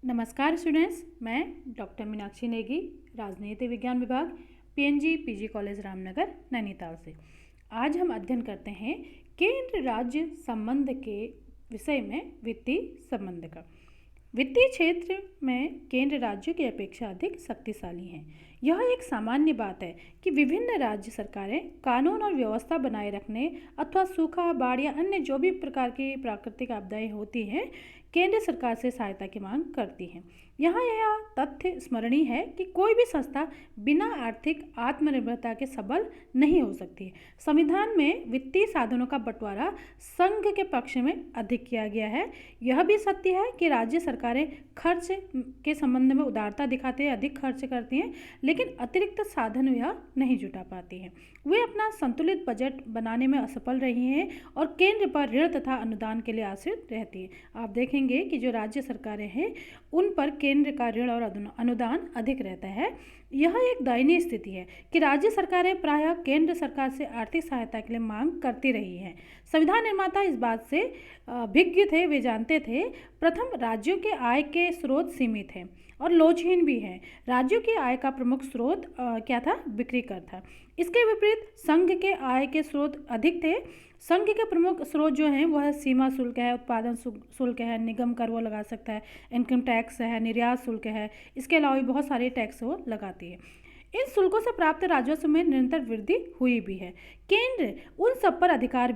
नमस्कार स्टूडेंट्स, मैं डॉक्टर मीनाक्षी नेगी, राजनीति विज्ञान विभाग, PNG PG college Ramnagar Nainital से। आज हम अध्ययन करते हैं केंद्र राज्य संबंध के विषय में वित्तीय संबंध का। वित्तीय क्षेत्र में केंद्र राज्यों की अपेक्षा अधिक शक्तिशाली हैं। यह एक सामान्य बात है कि विभिन्न राज्य सरकारें कानून और व्यवस्था बनाए रखने अथवा सूखा, बाढ़ या अन्य जो भी प्रकार की प्राकृतिक आपदाएं होती हैं, केंद्र सरकार से सहायता की मांग करती हैं। यहाँ यह तथ्य स्मरणीय है कि कोई भी संस्था बिना आर्थिक आत्मनिर्भरता के सबल नहीं हो सकती है। संविधान में वित्तीय साधनों का बंटवारा संघ के पक्ष में अधिक किया गया है। यह भी सत्य है कि राज्य सरकारें खर्च के संबंध में उदारता दिखाते हैं, अधिक खर्च करती हैं, लेकिन अतिरिक्त साधन यह नहीं जुटा पाती हैं। वे अपना संतुलित बजट बनाने में असफल रही हैं और केंद्र पर ऋण तथा अनुदान के लिए आश्रित रहती हैं। आप देखेंगे कि जो राज्य सरकारें हैं उन पर केंद्र का ऋण और अनुदान अधिक रहता है। यह एक दयनीय स्थिति है कि राज्य सरकारें प्रायः केंद्र सरकार से आर्थिक सहायता के लिए मांग करती रही हैं। संविधान निर्माता इस बात से अभिज्ञ थे। वे जानते थे, प्रथम, राज्यों के आय के स्रोत सीमित हैं और लोचहीन भी हैं। राज्यों की आय का प्रमुख स्रोत क्या था? बिक्री कर था। इसके विपरीत संघ के आय के स्रोत अधिक थे। संघ के प्रमुख स्रोत जो हैं वह सीमा शुल्क है, उत्पादन शुल्क है, निगम कर वो लगा सकता है, इनकम टैक्स है, निर्यात शुल्क है। इसके अलावा भी बहुत सारे टैक्स वो लगाती है। इन शुल्कों से प्राप्त राजस्व में निरंतर वृद्धि हुई भी है। केंद्र उन सब पर अधिकार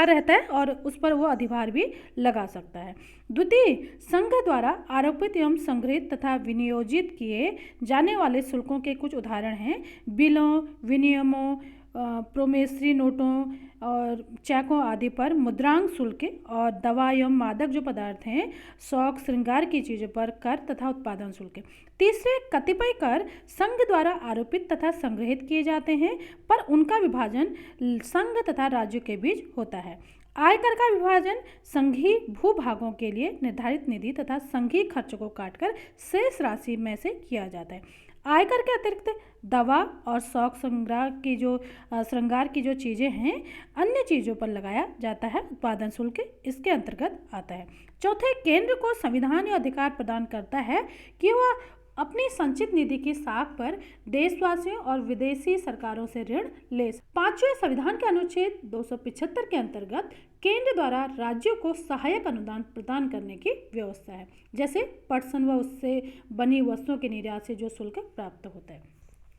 रहता है और उस पर वो अधिभार भी लगा सकता है। द्वितीय, संघ द्वारा आरोपित एवं संग्रहित तथा विनियोजित किए जाने वाले शुल्कों के कुछ उदाहरण हैं बिलों, विनियमों, प्रोमेसरी नोटों और चेकों आदि पर मुद्रांक शुल्क और दवा एवं मादक जो पदार्थ हैं, शौक श्रृंगार की चीज़ों पर कर तथा उत्पादन शुल्क। तीसरे, कतिपय कर संघ द्वारा आरोपित तथा संग्रहित किए जाते हैं पर उनका विभाजन संघ तथा राज्यों के बीच होता है। आयकर का विभाजन संघीय भूभागों के लिए निर्धारित निधि तथा संघीय खर्चों को काटकर शेष राशि में से किया जाता है। आयकर के अतिरिक्त दवा और शौक श्रृंगार की जो चीज़ें हैं, अन्य चीज़ों पर लगाया जाता है उत्पादन शुल्क, इसके अंतर्गत आता है। चौथे, केंद्र को संविधान यह अधिकार प्रदान करता है कि वह अपनी संचित निधि की साख पर देशवासियों और विदेशी सरकारों से ऋण ले। पांचवें, संविधान के अनुच्छेद 275 के अंतर्गत केंद्र द्वारा राज्यों को सहायक अनुदान प्रदान करने की व्यवस्था है, जैसे पटसन व उससे बनी वस्तुओं के निर्यात से जो शुल्क प्राप्त होता है।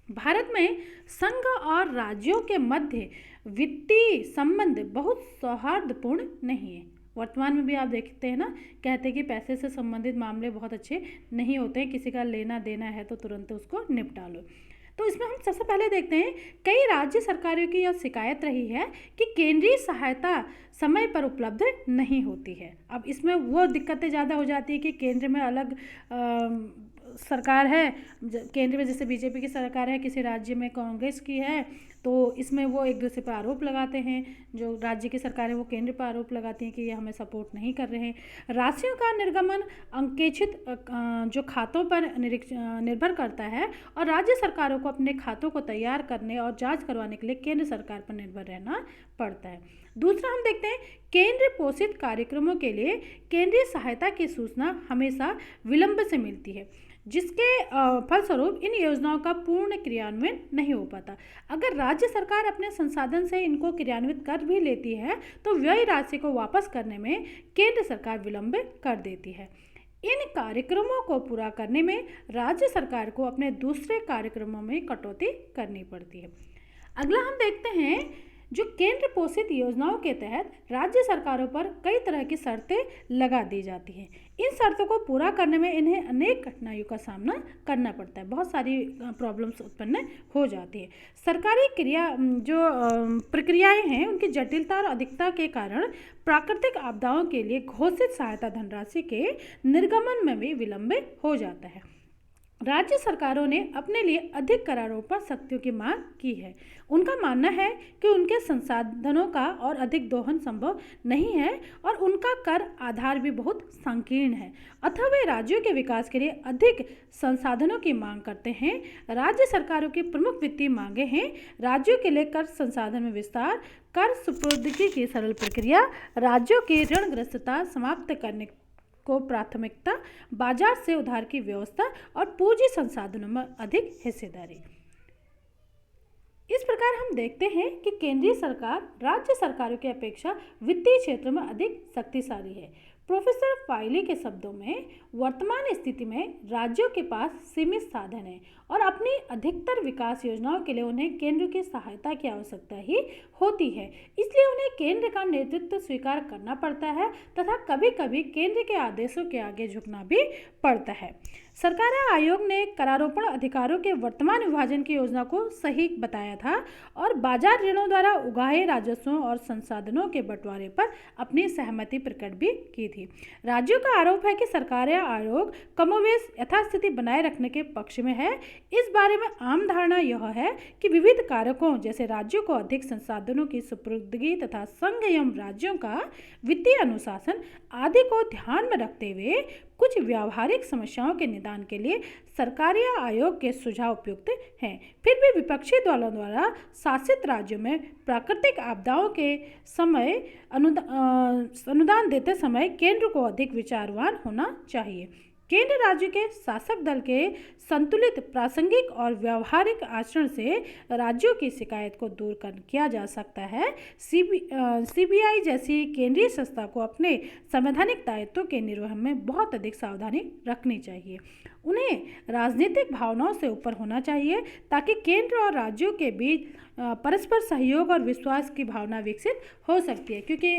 भारत में संघ और राज्यों के मध्य वित्तीय संबंध बहुत सौहार्दपूर्ण नहीं है। वर्तमान में भी आप देखते हैं ना, कहते हैं कि पैसे से संबंधित मामले बहुत अच्छे नहीं होते हैं। किसी का लेना देना है तो तुरंत उसको निपटा लो। तो इसमें हम सबसे पहले देखते हैं, कई राज्य सरकारों की यह शिकायत रही है कि केंद्रीय सहायता समय पर उपलब्ध नहीं होती है। अब इसमें वो दिक्कतें ज़्यादा हो जाती है कि केंद्र में अलग सरकार है, केंद्र में जैसे बीजेपी की सरकार है, किसी राज्य में कांग्रेस की है, तो इसमें वो एक दूसरे पर आरोप लगाते हैं। जो राज्य की सरकार है वो केंद्र पर आरोप लगाती हैं कि ये हमें सपोर्ट नहीं कर रहे हैं। राशियों का निर्गमन अंकेक्षित जो खातों पर निर्भर करता है और राज्य सरकारों को अपने खातों को तैयार करने और जांच करवाने के लिए केंद्र सरकार पर निर्भर रहना पड़ता है। दूसरा, हम देखते हैं, केंद्र पोषित कार्यक्रमों के लिए केंद्रीय सहायता की सूचना हमेशा विलंब से मिलती है, जिसके फलस्वरूप इन योजनाओं का पूर्ण क्रियान्वयन नहीं हो पाता। अगर राज्य सरकार अपने संसाधन से इनको क्रियान्वित कर भी लेती है तो व्यय राशि को वापस करने में केंद्र सरकार विलंब कर देती है। इन कार्यक्रमों को पूरा करने में राज्य सरकार को अपने दूसरे कार्यक्रमों में कटौती करनी पड़ती है। अगला हम देखते हैं, जो केंद्र पोषित योजनाओं के तहत राज्य सरकारों पर कई तरह की शर्तें लगा दी जाती हैं। इन शर्तों को पूरा करने में इन्हें अनेक कठिनाइयों का सामना करना पड़ता है, बहुत सारी प्रॉब्लम्स उत्पन्न हो जाती है। सरकारी प्रक्रियाएं हैं, उनकी जटिलता और अधिकता के कारण प्राकृतिक आपदाओं के लिए घोषित सहायता धनराशि के निर्गमन में भी विलंब हो जाता है। राज्य सरकारों ने अपने लिए अधिक करारोपण शक्तियों की मांग की है। उनका मानना है कि उनके संसाधनों का और अधिक दोहन संभव नहीं है और उनका कर आधार भी बहुत संकीर्ण है, अतः वे राज्यों के विकास के लिए अधिक संसाधनों की मांग करते हैं। राज्य सरकारों की प्रमुख वित्तीय मांगे हैं राज्यों के लिए कर संसाधन में विस्तार, कर सुपुर्दगी की सरल प्रक्रिया, राज्यों की ऋणग्रस्तता समाप्त करने को प्राथमिकता, बाजार से उधार की व्यवस्था और पूंजी संसाधनों में अधिक हिस्सेदारी। इस प्रकार हम देखते हैं कि केंद्रीय सरकार राज्य सरकारों की अपेक्षा वित्तीय क्षेत्र में अधिक शक्तिशाली है। प्रोफेसर फाइली के शब्दों में वर्तमान स्थिति में राज्यों के पास सीमित साधन हैं और अपनी अधिकतर विकास योजनाओं के लिए उन्हें केंद्र की सहायता की आवश्यकता ही होती है। इसलिए उन्हें केंद्र का नेतृत्व स्वीकार करना पड़ता है तथा कभी कभी केंद्र के आदेशों के आगे झुकना भी पड़ता है। सरकार आयोग ने करारोपण अधिकारों के वर्तमान विभाजन की योजना को सही बताया था और बाजार ऋणों द्वारा उगाए राजस्वों और संसाधनों के बंटवारे पर अपनी सहमति प्रकट भी की थी। राज्यों का आरोप है कि सरकार आयोग कमोवेश यथास्थिति बनाए रखने के पक्ष में है। इस बारे में आम धारणा यह है कि विविध कारकों जैसे राज्यों को अधिक संसाधनों की सुपुर्दगी तथा संघ एवं राज्यों का वित्तीय अनुशासन आदि को ध्यान में रखते हुए कुछ व्यावहारिक समस्याओं के निदान के लिए सरकारी आयोग के सुझाव उपयुक्त हैं। फिर भी विपक्षी दलों द्वारा शासित राज्यों में प्राकृतिक आपदाओं के समय अनुदान देते समय केंद्र को अधिक विचारवान होना चाहिए। केंद्र राज्य के शासक दल के संतुलित प्रासंगिक और व्यावहारिक आचरण से राज्यों की शिकायत को दूर किया जा सकता है। सीबीआई जैसी केंद्रीय संस्था को अपने संवैधानिक दायित्वों के निर्वहन में बहुत अधिक सावधानी रखनी चाहिए। उन्हें राजनीतिक भावनाओं से ऊपर होना चाहिए ताकि केंद्र और राज्यों के बीच परस्पर सहयोग और विश्वास की भावना विकसित हो सकती है। क्योंकि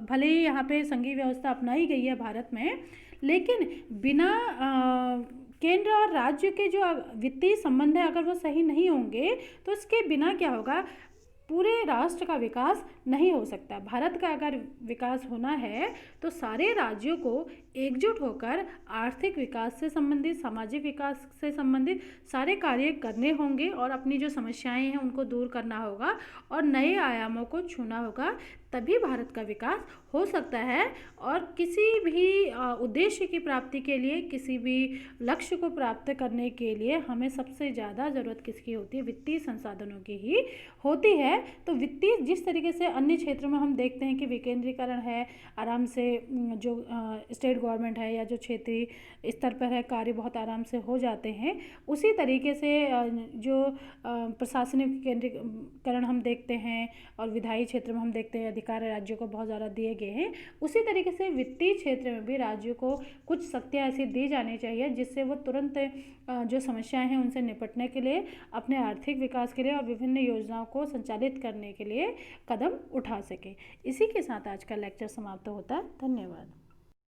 भले ही यहाँ पे संघीय व्यवस्था अपनाई गई है भारत में, लेकिन बिना केंद्र और राज्य के जो वित्तीय संबंध है अगर वो सही नहीं होंगे तो इसके बिना क्या होगा, पूरे राष्ट्र का विकास नहीं हो सकता। भारत का अगर विकास होना है तो सारे राज्यों को एकजुट होकर आर्थिक विकास से संबंधित, सामाजिक विकास से संबंधित सारे कार्य करने होंगे और अपनी जो समस्याएं हैं उनको दूर करना होगा और नए आयामों को छूना होगा, तभी भारत का विकास हो सकता है। और किसी भी उद्देश्य की प्राप्ति के लिए, किसी भी लक्ष्य को प्राप्त करने के लिए हमें सबसे ज़्यादा ज़रूरत किसकी होती है? वित्तीय संसाधनों की ही होती है। तो वित्तीय जिस तरीके से अन्य क्षेत्रों में हम देखते हैं कि विकेंद्रीकरण है, आराम से जो स्टेट गवर्नमेंट है या जो क्षेत्रीय स्तर पर है कार्य बहुत आराम से हो जाते हैं, उसी तरीके से जो प्रशासनिक केंद्रीकरण हम देखते हैं और विधायी क्षेत्र में हम देखते हैं अधिकार राज्यों को बहुत ज़्यादा दिए गए हैं, उसी तरीके से वित्तीय क्षेत्र में भी राज्यों को कुछ शक्तियाँ ऐसी दी जानी चाहिए जिससे वो तुरंत जो समस्याएं हैं उनसे निपटने के लिए, अपने आर्थिक विकास के लिए और विभिन्न योजनाओं को संचालित करने के लिए कदम उठा सके। इसी के साथ आज का लेक्चर समाप्त होता है। धन्यवाद।